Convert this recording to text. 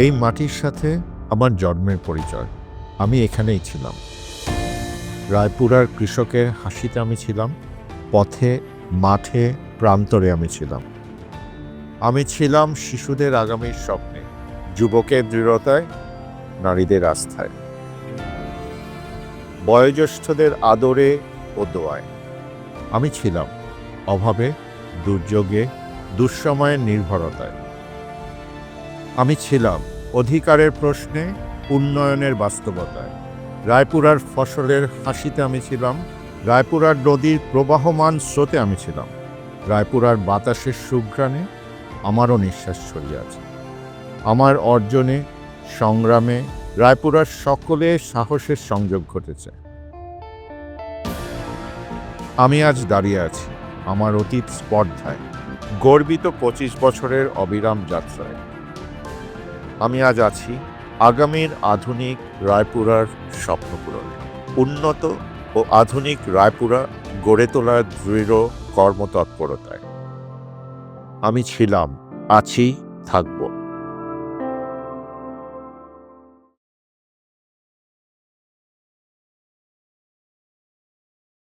এই মাটির সাথে আমার জন্মের পরিচয়। আমি এখানেই ছিলাম। রায়পুরার কৃষকের হাসিতে আমি ছিলাম, পথে, মাঠে, প্রান্তরে আমি ছিলাম। আমি ছিলাম শিশুদের আগামীর স্বপ্নে, যুবকের দৃঢ়তায়, নারীদের আস্থায়, বয়োজ্যেষ্ঠদের আদরে ও দোয়ায়। আমি ছিলাম অভাবে, দুর্যোগে, দুঃসময়ের নির্ভরতায়। আমি ছিলাম অধিকারের প্রশ্নে, উন্নয়নের বাস্তবতায়। রায়পুরার ফসলের হাসিতে আমি ছিলাম, রায়পুরার নদীর প্রবাহমান স্রোতে আমি ছিলাম, রায়পুরার বাতাসের সুঘ্রাণে আমারও নিঃশ্বাস ছড়িয়ে আছে। আমার অর্জনে, সংগ্রামে রায়পুরার সকলে সাহসের সংযোগ ঘটেছে। আমি আজ দাঁড়িয়ে আছি আমার অতীত স্পর্ধায়, গর্বিত 25 বছরের অবিরাম যাত্রায়। আমি আজ আছি আগামীর আধুনিক রায়পুরার স্বপ্ন পূরণে, উন্নত ও আধুনিক রায়পুরা গড়ে তোলার দৃঢ় কর্মতৎপরতায়। আমি ছিলাম, আছি, থাকবো।